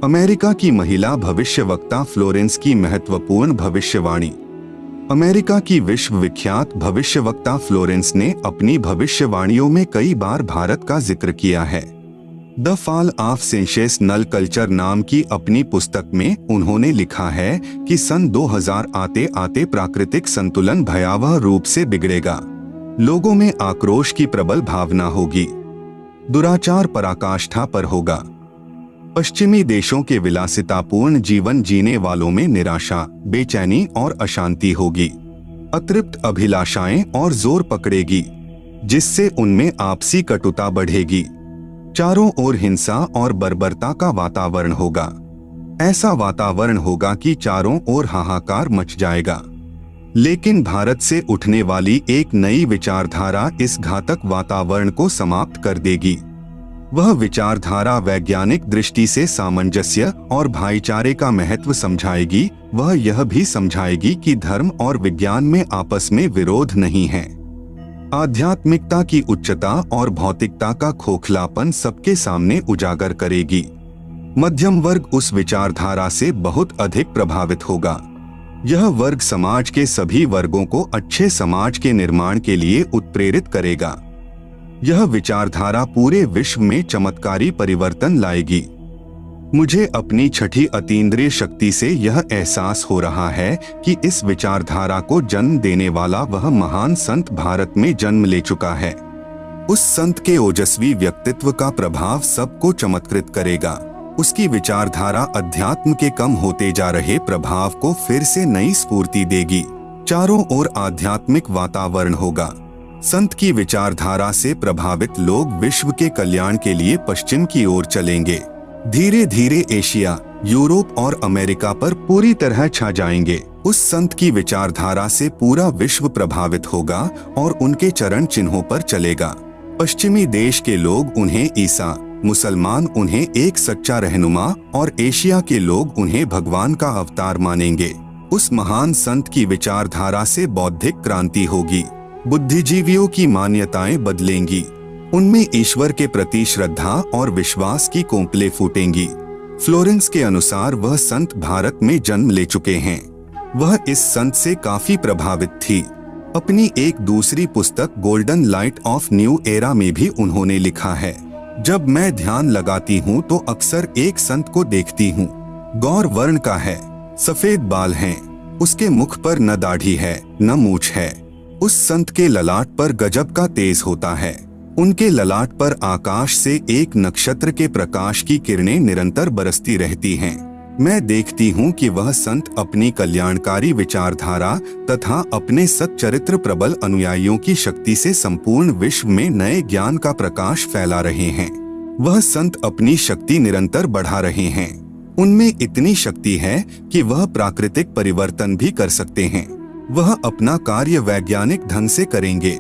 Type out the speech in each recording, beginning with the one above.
America की महिला भविष्यवक्ता फ्लोरेंस की महत्वपूर्ण भविष्यवाणी। अमेरिका की विश्व विख्यात भविष्यवक्ता फ्लोरेंस ने अपनी भविष्यवाणियों में कई बार भारत का जिक्र किया है। The fall of sensational culture नाम की अपनी पुस्तक में उन्होंने लिखा है कि सन 2000 आते आते प्राकृतिक संतुलन भयावह रूप से बिगड़ेगा। लोगों में आक्रोश की प्रबल भावना होगी, दुराचार पराकाष्ठा पर होगा। पश्चिमी देशों के विलासितापूर्ण जीवन जीने वालों में निराशा, बेचैनी और अशांति होगी। अतृप्त अभिलाषाएं और जोर पकड़ेगी, जिससे उनमें आपसी कटुता बढ़ेगी। चारों ओर हिंसा और बर्बरता का वातावरण होगा। ऐसा वातावरण होगा कि चारों ओर हाहाकार मच जाएगा। लेकिन भारत से उठने वाली एक नई विचारधारा इस घातक वातावरण को समाप्त कर देगी। वह विचारधारा वैज्ञानिक दृष्टि से सामंजस्य और भाईचारे का महत्व समझाएगी। वह यह भी समझाएगी कि धर्म और विज्ञान में आपस में विरोध नहीं है। आध्यात्मिकता की उच्चता और भौतिकता का खोखलापन सबके सामने उजागर करेगी। मध्यम वर्ग उस विचारधारा से बहुत अधिक प्रभावित होगा। यह वर्ग समाज के सभी वर्गों को अच्छे समाज के निर्माण के लिए उत्प्रेरित करेगा। यह विचारधारा पूरे विश्व में चमत्कारी परिवर्तन लाएगी। मुझे अपनी छठी अतीन्द्रिय शक्ति से यह एहसास हो रहा है कि इस विचारधारा को जन्म देने वाला वह महान संत भारत में जन्म ले चुका है। उस संत के ओजस्वी व्यक्तित्व का प्रभाव सबको चमत्कृत करेगा। उसकी विचारधारा अध्यात्म के कम होते जा रहे प्रभाव को फिर से नई स्फूर्ति देगी। चारों ओर आध्यात्मिक वातावरण होगा। संत की विचारधारा से प्रभावित लोग विश्व के कल्याण के लिए पश्चिम की ओर चलेंगे। धीरे धीरे एशिया, यूरोप और अमेरिका पर पूरी तरह छा जाएंगे। उस संत की विचारधारा से पूरा विश्व प्रभावित होगा और उनके चरण चिन्हों पर चलेगा। पश्चिमी देश के लोग उन्हें ईसा, मुसलमान उन्हें एक सच्चा रहनुमा और एशिया के लोग उन्हें भगवान का अवतार मानेंगे। उस महान संत की विचारधारा से बौद्धिक क्रांति होगी। बुद्धिजीवियों की मान्यताएं बदलेंगी। उनमें ईश्वर के प्रति श्रद्धा और विश्वास की कोंपलें फूटेंगी। फ्लोरेंस के अनुसार वह संत भारत में जन्म ले चुके हैं। वह इस संत से काफी प्रभावित थी। अपनी एक दूसरी पुस्तक golden light of new era में भी उन्होंने लिखा है, जब मैं ध्यान लगाती हूँ तो अक्सर एक संत को देखती हूँ। गौर वर्ण का है, सफेद बाल हैं, उसके मुख पर न दाढ़ी है न मूछ है। उस संत के ललाट पर गजब का तेज होता है। उनके ललाट पर आकाश से एक नक्षत्र के प्रकाश की किरणें निरंतर बरसती रहती हैं। मैं देखती हूँ कि वह संत अपनी कल्याणकारी विचारधारा तथा अपने सच्चरित्र प्रबल अनुयायियों की शक्ति से संपूर्ण विश्व में नए ज्ञान का प्रकाश फैला रहे हैं। वह संत अपनी शक्ति निरंतर बढ़ा रहे हैं। उनमें इतनी शक्ति है कि वह प्राकृतिक परिवर्तन भी कर सकते हैं। वह अपना कार्य वैज्ञानिक ढंग से करेंगे।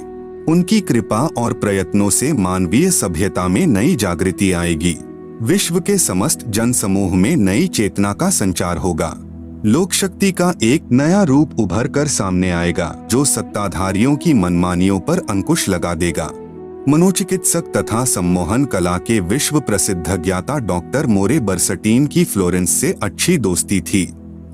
उनकी कृपा और प्रयत्नों से मानवीय सभ्यता में नई जागृति आएगी। विश्व के समस्त जन समूह में नई चेतना का संचार होगा। लोक शक्ति का एक नया रूप उभर कर सामने आएगा, जो सत्ताधारियों की मनमानियों पर अंकुश लगा देगा। मनोचिकित्सक तथा सम्मोहन कला के विश्व प्रसिद्ध ज्ञाता डॉक्टर मोरे बर्सटीन की फ्लोरेंस से अच्छी दोस्ती थी।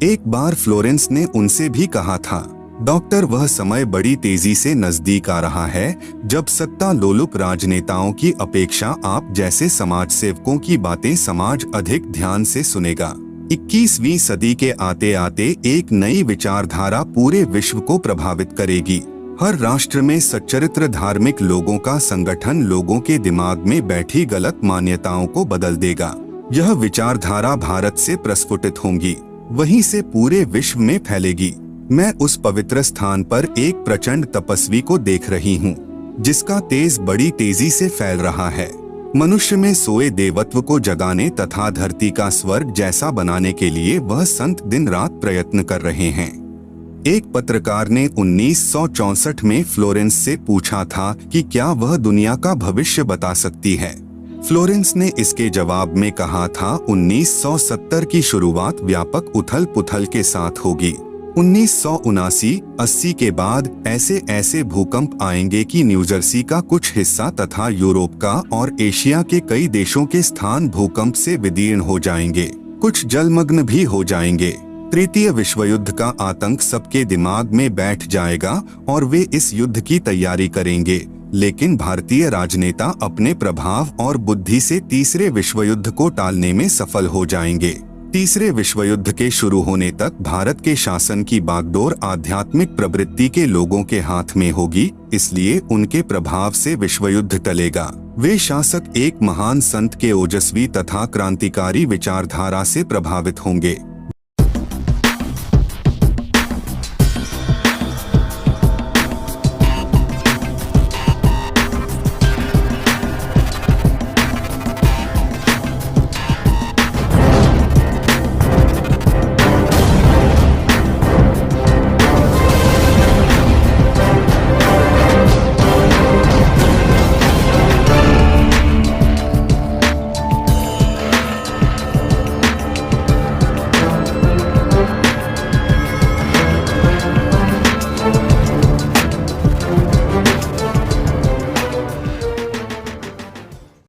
एक बार फ्लोरेंस ने उनसे भी कहा था, डॉक्टर, वह समय बड़ी तेजी से नजदीक आ रहा है जब सत्ता लोलुप राजनेताओं की अपेक्षा आप जैसे समाज सेवकों की बातें समाज अधिक ध्यान से सुनेगा। 21वीं सदी के आते आते एक नई विचारधारा पूरे विश्व को प्रभावित करेगी। हर राष्ट्र में सच्चरित्र धार्मिक लोगों का संगठन लोगों के दिमाग में बैठी गलत मान्यताओं को बदल देगा। यह विचारधारा भारत से प्रस्फुटित होंगी, वहीं से पूरे विश्व में फैलेगी। मैं उस पवित्र स्थान पर एक प्रचंड तपस्वी को देख रही हूँ, जिसका तेज बड़ी तेजी से फैल रहा है। मनुष्य में सोए देवत्व को जगाने तथा धरती का स्वर्ग जैसा बनाने के लिए वह संत दिन रात प्रयत्न कर रहे हैं। एक पत्रकार ने 1964 में फ्लोरेंस से पूछा था कि क्या वह दुनिया का भविष्य बता सकती है। फ्लोरेंस ने इसके जवाब में कहा था, 1970 की शुरुआत व्यापक उथल पुथल के साथ होगी। 1979-80 के बाद ऐसे ऐसे भूकंप आएंगे कि न्यूजर्सी का कुछ हिस्सा तथा यूरोप का और एशिया के कई देशों के स्थान भूकंप से विदीर्ण हो जाएंगे। कुछ जलमग्न भी हो जाएंगे। तृतीय विश्व युद्ध का आतंक सबके दिमाग में बैठ जाएगा और वे इस युद्ध की तैयारी करेंगे, लेकिन भारतीय राजनेता अपने प्रभाव और बुद्धि से तीसरे विश्व युद्ध को टालने में सफल हो जाएंगे। तीसरे विश्व युद्ध के शुरू होने तक भारत के शासन की बागडोर आध्यात्मिक प्रवृत्ति के लोगों के हाथ में होगी, इसलिए उनके प्रभाव से विश्व युद्ध टलेगा। वे शासक एक महान संत के ओजस्वी तथा क्रांतिकारी विचारधारा से प्रभावित होंगे।